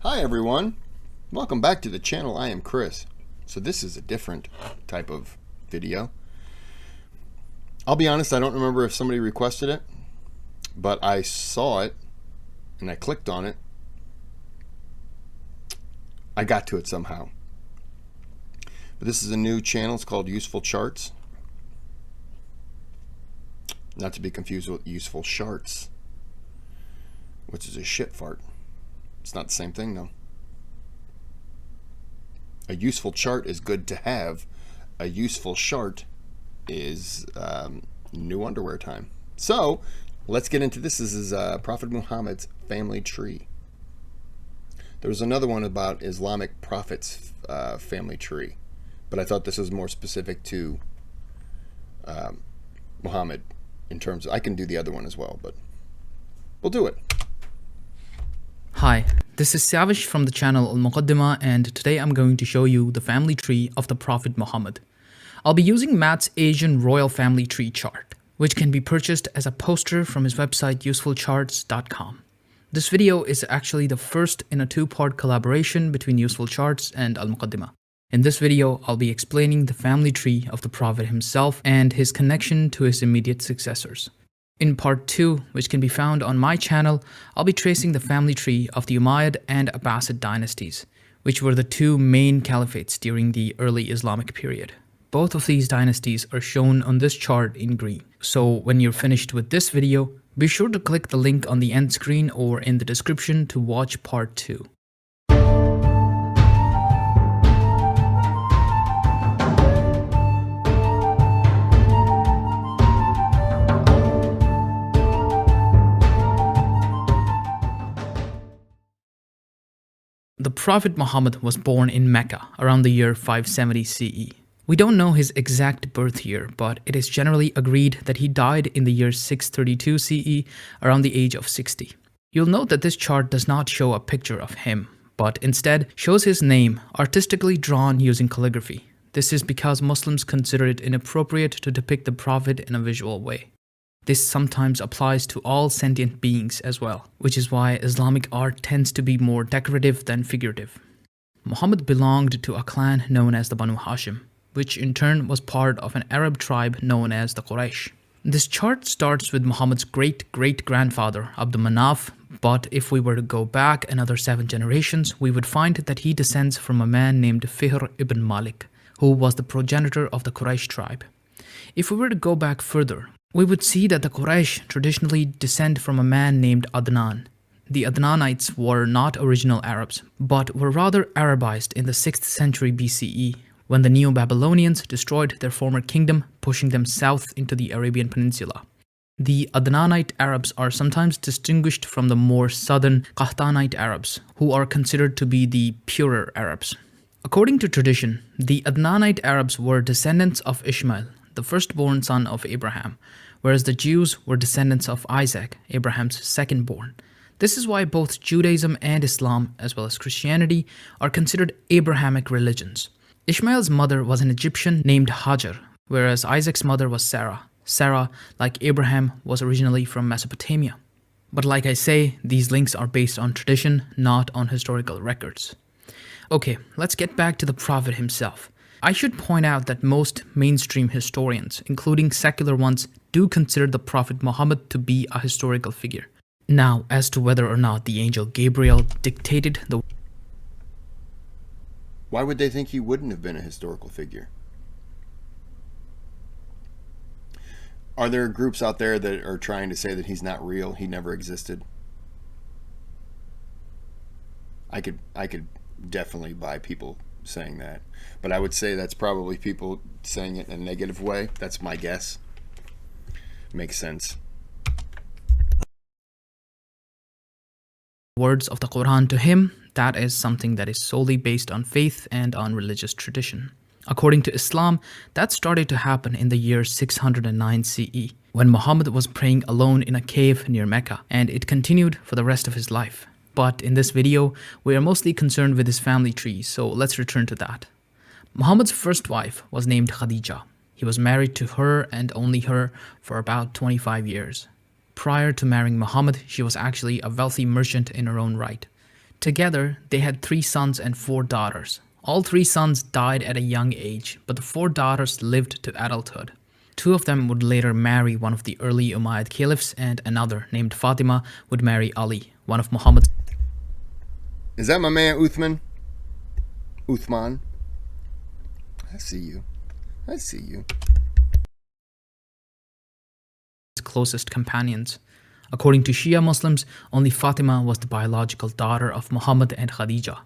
Hi everyone, welcome back to the channel. I am Kris. So this is a different type of video. I'll be honest, I don't remember if somebody requested it, but I saw it and I clicked on it. I got to it somehow. But this is a new channel. It's called UsefulCharts. Not to be confused with UsefulCharts, which is a shit fart. It's not the same thing, though. A useful chart is good to have. A useful chart is new underwear time. So let's get into this. This is Prophet Muhammad's family tree. There was another one about Islamic prophets' family tree, but I thought this was more specific to Muhammad in terms of, I can do the other one as well, but we'll do it. Hi, this is Savish from the channel Al-Muqaddimah, and today I'm going to show you the family tree of the Prophet Muhammad. I'll be using Matt's Asian royal family tree chart, which can be purchased as a poster from his website UsefulCharts.com. This video is actually the first in a two-part collaboration between UsefulCharts and Al-Muqaddimah. In this video, I'll be explaining the family tree of the Prophet himself and his connection to his immediate successors. In part 2, which can be found on my channel, I'll be tracing the family tree of the Umayyad and Abbasid dynasties, which were the two main caliphates during the early Islamic period. Both of these dynasties are shown on this chart in green. So when you're finished with this video, be sure to click the link on the end screen or in the description to watch part 2. The Prophet Muhammad was born in Mecca around the year 570 CE. We don't know his exact birth year, but it is generally agreed that he died in the year 632 CE around the age of 60. You'll note that this chart does not show a picture of him, but instead shows his name artistically drawn using calligraphy. This is because Muslims consider it inappropriate to depict the Prophet in a visual way. This sometimes applies to all sentient beings as well, which is why Islamic art tends to be more decorative than figurative. Muhammad belonged to a clan known as the Banu Hashim, which in turn was part of an Arab tribe known as the Quraysh. This chart starts with Muhammad's great-great-grandfather Abdul Manaf, but if we were to go back another 7 generations, we would find that he descends from a man named Fihr ibn Malik, who was the progenitor of the Quraysh tribe. If we were to go back further, we would see that the Quraysh traditionally descend from a man named Adnan. The Adnanites were not original Arabs, but were rather Arabized in the 6th century BCE, when the Neo-Babylonians destroyed their former kingdom, pushing them south into the Arabian Peninsula. The Adnanite Arabs are sometimes distinguished from the more southern Qahtanite Arabs, who are considered to be the purer Arabs. According to tradition, the Adnanite Arabs were descendants of Ishmael, the firstborn son of Abraham, whereas the Jews were descendants of Isaac, Abraham's secondborn. This is why both Judaism and Islam, as well as Christianity, are considered Abrahamic religions. Ishmael's mother was an Egyptian named Hajar, whereas Isaac's mother was Sarah. Sarah, like Abraham, was originally from Mesopotamia. But like I say, these links are based on tradition, not on historical records. Okay, let's get back to the Prophet himself. I should point out that most mainstream historians, including secular ones, do consider the Prophet Muhammad to be a historical figure. Now, as to whether or not the angel Gabriel dictated the... Why would they think he wouldn't have been a historical figure? Are there groups out there that are trying to say that he's not real, he never existed? I could definitely buy people saying that, but I would say that's probably people saying it in a negative way. That's my guess. Makes sense. Words of the Quran to him, that is something that is solely based on faith and on religious tradition. According to Islam, that started to happen in the year 609 CE, when Muhammad was praying alone in a cave near Mecca, and it continued for the rest of his life. But in this video, we are mostly concerned with his family tree, so let's return to that. Muhammad's first wife was named Khadija. He was married to her and only her for about 25 years. Prior to marrying Muhammad, she was actually a wealthy merchant in her own right. Together, they had 3 sons and 4 daughters. All 3 sons died at a young age, but the 4 daughters lived to adulthood. 2 of them would later marry one of the early Umayyad caliphs, and another, named Fatima, would marry Ali, one of Muhammad's. Is that my man Uthman? Uthman? I see you. I see you. Closest companions. According to Shia Muslims, only Fatima was the biological daughter of Muhammad and Khadija.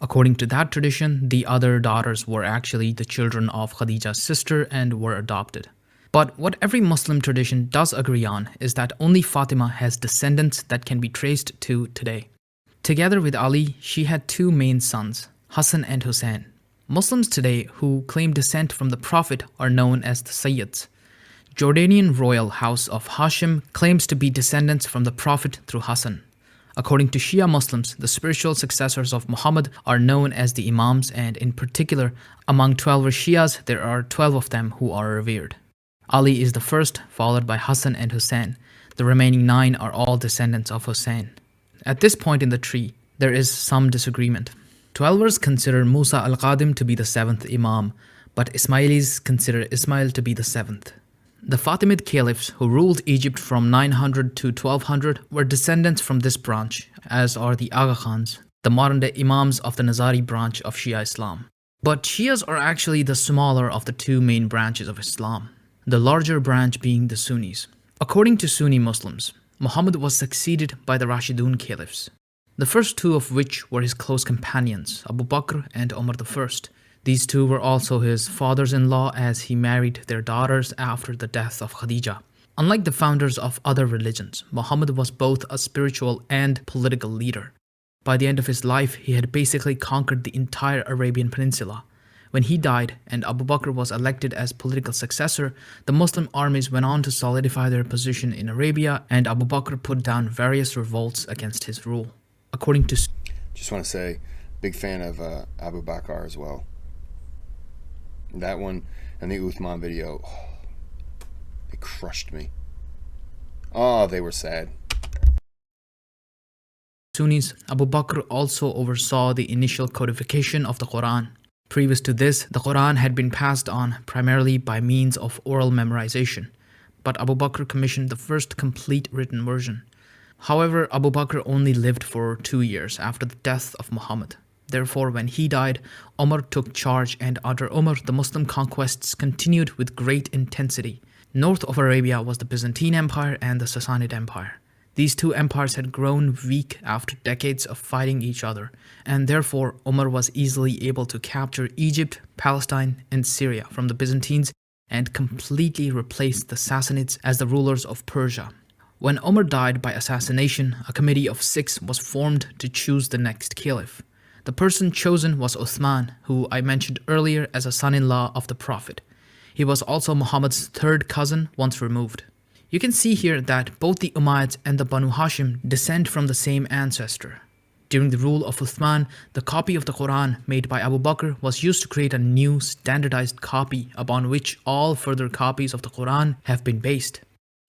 According to that tradition, the other daughters were actually the children of Khadija's sister and were adopted. But what every Muslim tradition does agree on is that only Fatima has descendants that can be traced to today. Together with Ali, she had 2 main sons, Hassan and Hussein. Muslims today who claim descent from the Prophet are known as the Sayyids. Jordanian royal house of Hashim claims to be descendants from the Prophet through Hassan. According to Shia Muslims, the spiritual successors of Muhammad are known as the Imams, and in particular, among 12 Shias, there are 12 of them who are revered. Ali is the first, followed by Hassan and Hussein. The remaining 9 are all descendants of Hussein. At this point in the tree, there is some disagreement. Twelvers consider Musa al-Qadim to be the 7th Imam, but Ismailis consider Ismail to be the 7th. The Fatimid caliphs who ruled Egypt from 900 to 1200 were descendants from this branch, as are the Agha Khans, the modern-day Imams of the Nizari branch of Shia Islam. But Shias are actually the smaller of the 2 main branches of Islam, the larger branch being the Sunnis. According to Sunni Muslims, Muhammad was succeeded by the Rashidun caliphs, the first 2 of which were his close companions, Abu Bakr and Umar I. These 2 were also his fathers-in-law, as he married their daughters after the death of Khadija. Unlike the founders of other religions, Muhammad was both a spiritual and political leader. By the end of his life, he had basically conquered the entire Arabian Peninsula. When he died and Abu Bakr was elected as political successor, the Muslim armies went on to solidify their position in Arabia, and Abu Bakr put down various revolts against his rule. According to... Just want to say, big fan of Abu Bakr as well. That one and the Uthman video, they crushed me. Oh, they were sad. Sunnis, Abu Bakr also oversaw the initial codification of the Quran. Previous to this, the Quran had been passed on primarily by means of oral memorization, but Abu Bakr commissioned the first complete written version. However, Abu Bakr only lived for 2 years after the death of Muhammad. Therefore, when he died, Umar took charge, and under Umar, the Muslim conquests continued with great intensity. North of Arabia was the Byzantine Empire and the Sassanid Empire. These 2 empires had grown weak after decades of fighting each other, and therefore Umar was easily able to capture Egypt, Palestine, and Syria from the Byzantines and completely replace the Sassanids as the rulers of Persia. When Umar died by assassination, a committee of 6 was formed to choose the next caliph. The person chosen was Uthman, who I mentioned earlier as a son-in-law of the Prophet. He was also Muhammad's 3rd cousin once removed. You can see here that both the Umayyads and the Banu Hashim descend from the same ancestor. During the rule of Uthman, the copy of the Quran made by Abu Bakr was used to create a new standardized copy upon which all further copies of the Quran have been based.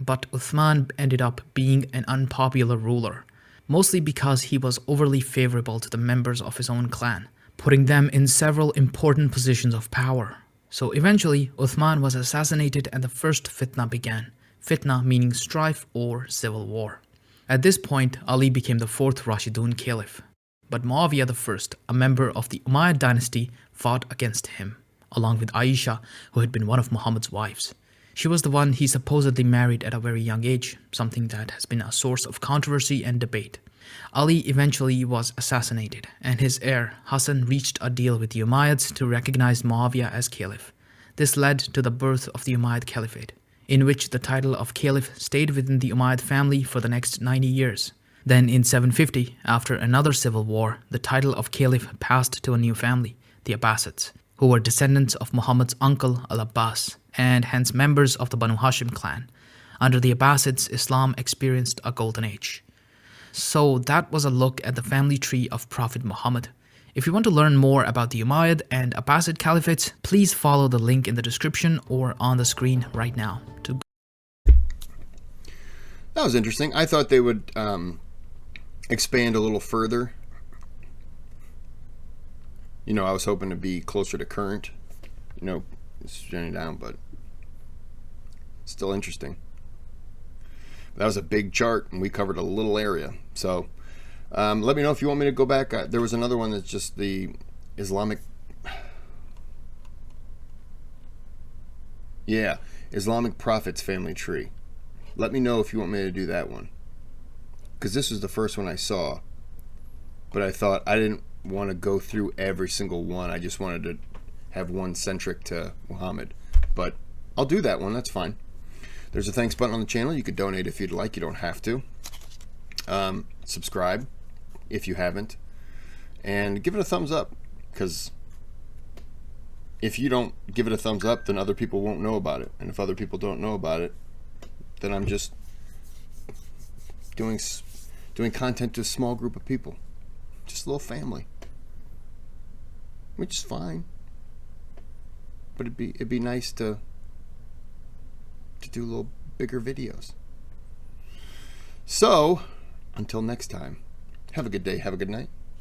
But Uthman ended up being an unpopular ruler, mostly because he was overly favorable to the members of his own clan, putting them in several important positions of power. So eventually, Uthman was assassinated and the first fitna began. Fitna meaning strife or civil war. At this point, Ali became the 4th Rashidun Caliph. But Muawiyah I, a member of the Umayyad dynasty, fought against him, along with Aisha, who had been one of Muhammad's wives. She was the one he supposedly married at a very young age, something that has been a source of controversy and debate. Ali eventually was assassinated, and his heir, Hassan, reached a deal with the Umayyads to recognize Muawiyah as caliph. This led to the birth of the Umayyad Caliphate, in which the title of caliph stayed within the Umayyad family for the next 90 years. Then in 750, after another civil war, the title of caliph passed to a new family, the Abbasids, who were descendants of Muhammad's uncle Al-Abbas, and hence members of the Banu Hashim clan. Under the Abbasids, Islam experienced a golden age. So that was a look at the family tree of Prophet Muhammad. If you want to learn more about the Umayyad and Abbasid caliphates, please follow the link in the description or on the screen right now. That was interesting. I thought they would expand a little further You know, I was hoping to be closer to current. You know, it's trending down, but still interesting. That was a big chart, and we covered a little area. So let me know if you want me to go back. There was another one that's just the Islamic... Yeah, Islamic Prophets family tree. Let me know if you want me to do that one. Because this was the first one I saw. But I thought I didn't want to go through every single one. I just wanted to have one centric to Muhammad. But I'll do that one. That's fine. There's a thanks button on the channel. You could donate if you'd like. You don't have to. Subscribe if you haven't. And give it a thumbs up. Because if you don't give it a thumbs up, then other people won't know about it. And if other people don't know about it, then I'm just doing content to a small group of people. Just a little family. Which is fine. But it'd be nice to do a little bigger videos. So, until next time, have a good day, have a good night.